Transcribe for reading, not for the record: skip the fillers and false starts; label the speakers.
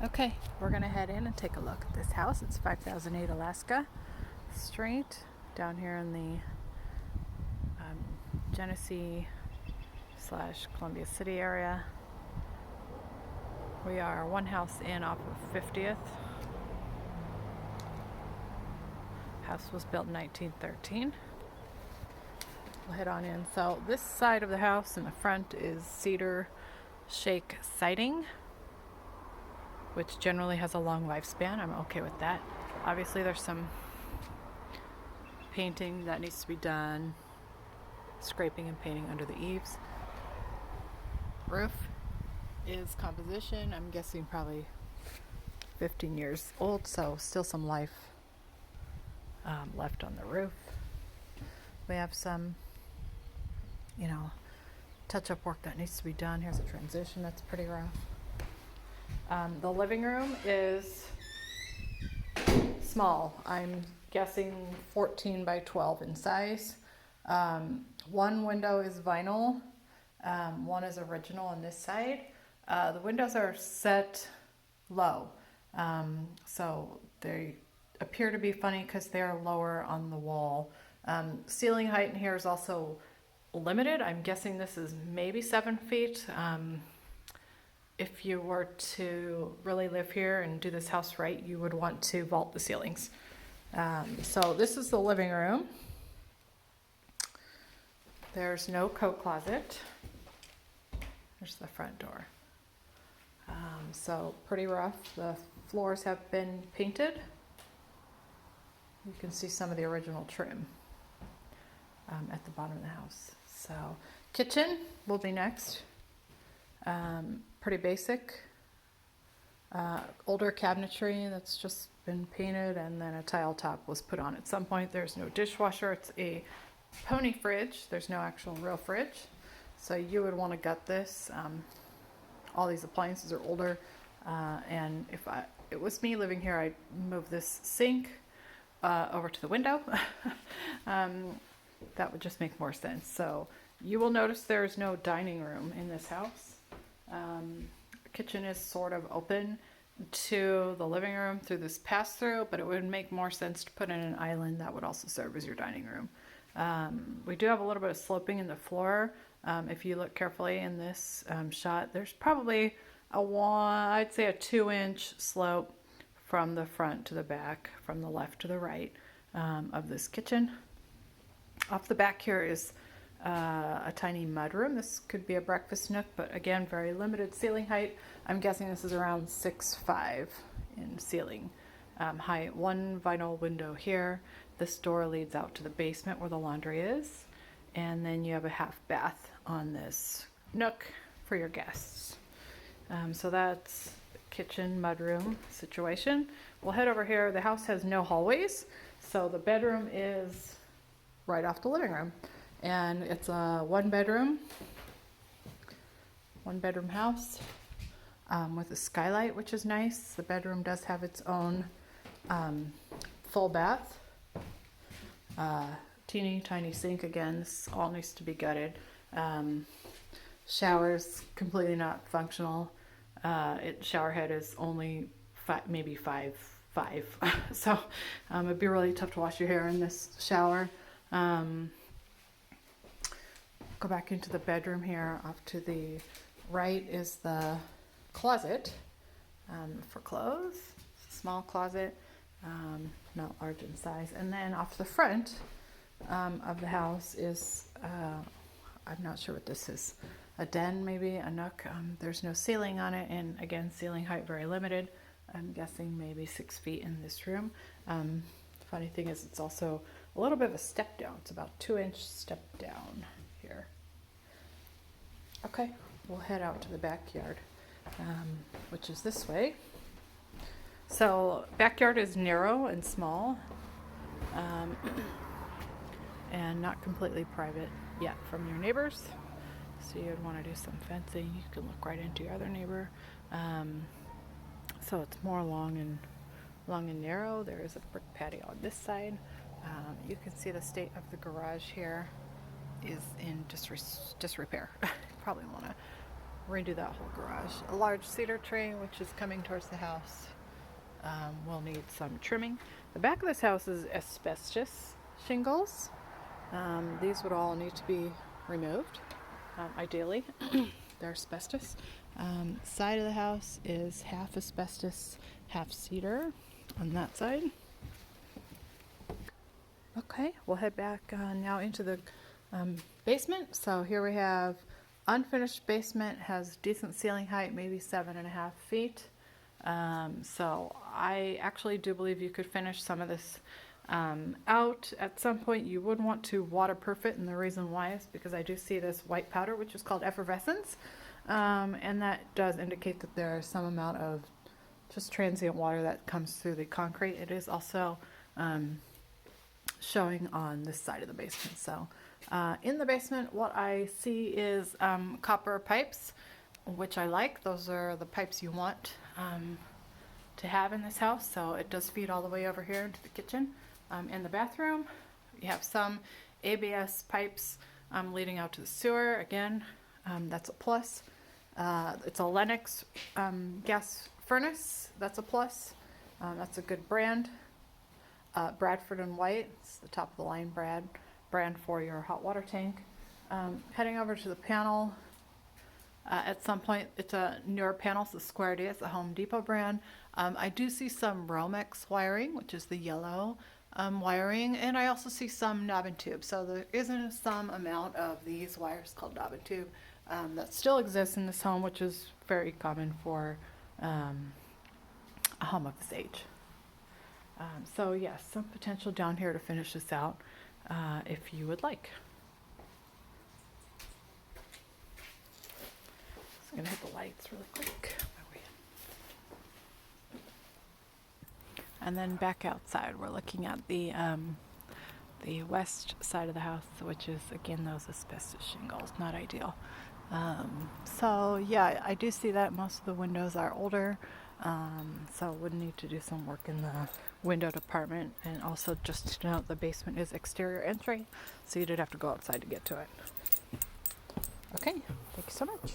Speaker 1: Okay, we're gonna head in and take a look at this house. It's 5008 Alaska Street down here in the Genesee / Columbia City area. We are one house in off of 50th. House was built in 1913. We'll head on in. So this side of the house in the front is cedar shake siding, which generally has a long lifespan. I'm okay with that. Obviously there's some painting that needs to be done, scraping and painting under the eaves. Roof is composition. I'm guessing probably 15 years old, so still some life left on the roof. We have some, touch-up work that needs to be done. Here's a transition that's pretty rough. The living room is small. I'm guessing 14 by 12 in size. One window is vinyl. One is original on this side. The windows are set low. So they appear to be funny because they're lower on the wall. Ceiling height in here is also limited. I'm guessing this is maybe 7 feet. If you were to really live here and do this house right, you would want to vault the ceilings. So this is the living room. There's no coat closet. There's the front door. So pretty rough. The floors have been painted. You can see some of the original trim at the bottom of the house. So kitchen will be next. Pretty basic. Older cabinetry that's just been painted, and then a tile top was put on at some point. There's no dishwasher. It's a pony fridge. There's no actual real fridge. So you would want to gut this. All these appliances are older. And if it was me living here, I'd move this sink over to the window. That would just make more sense. So you will notice there's no dining room in this house. Kitchen is sort of open to the living room through this pass-through, but it would make more sense to put in an island that would also serve as your dining room. We do have a little bit of sloping in the floor. If you look carefully in this shot, there's probably I'd say a 2-inch slope from the front to the back, from the left to the right of this kitchen. Off the back here is a tiny mudroom. This could be a breakfast nook, but again, very limited ceiling height. I'm guessing this is around 6'5" in ceiling height. One vinyl window here. This door leads out to the basement where the laundry is. And then you have a half bath on this nook for your guests. So that's kitchen mudroom situation. We'll head over here. The house has no hallways, so the bedroom is right off the living room. And it's a one bedroom house with a skylight, which is nice. The bedroom does have its own full bath. Teeny tiny sink. Again, this all needs to be gutted. Shower's completely not functional. Shower head is only maybe 5'5". So it'd be really tough to wash your hair in this shower. Go back into the bedroom here. Off to the right is the closet for clothes. Small closet, not large in size. And then off the front of the house is, I'm not sure what this is, a den, maybe a nook. There's no ceiling on it, and again, ceiling height very limited. I'm guessing maybe 6 feet in this room. The funny thing is it's also a little bit of a step down. It's about 2-inch step down here. Okay, we'll head out to the backyard, which is this way. So backyard is narrow and small, and not completely private yet from your neighbors. So you'd want to do some fencing. You can look right into your other neighbor. So it's more long and narrow. There is a brick patio on this side. You can see the state of the garage here is in disrepair. Probably want to redo that whole garage. A large cedar tree, which is coming towards the house, will need some trimming. The back of this house is asbestos shingles. These would all need to be removed, ideally. They're asbestos. Side of the house is half asbestos, half cedar on that side. Okay, we'll head back now into the basement. So here we have unfinished basement, has decent ceiling height, maybe 7.5 feet. So I actually do believe you could finish some of this out at some point. You would want to waterproof it, and the reason why is because I do see this white powder, which is called effervescence, and that does indicate that there is some amount of just transient water that comes through the concrete. It is also showing on this side of the basement. So in the basement, what I see is copper pipes, which I like. Those are the pipes you want to have in this house. So it does feed all the way over here into the kitchen. In the bathroom, you have some ABS pipes leading out to the sewer. Again, that's a plus. It's a Lennox gas furnace. That's a plus. That's a good brand. Bradford and White. It's the top of the line brand for your hot water tank. Heading over to the panel. At some point, it's a newer panel, it's a Square D, it's a Home Depot brand. I do see some Romex wiring, which is the yellow wiring, and I also see some knob and tube. So there isn't some amount of these wires called knob and tube that still exists in this home, which is very common for a home of this age. So yes, some potential down here to finish this out if you would like. Just gonna hit the lights really quick. And then back outside, we're looking at the west side of the house, which is again those asbestos shingles, not ideal. So yeah, I do see that most of the windows are older, so would need to do some work in the window department. And also just to note, the basement is exterior entry, so you did have to go outside to get to it. Okay, thank you so much.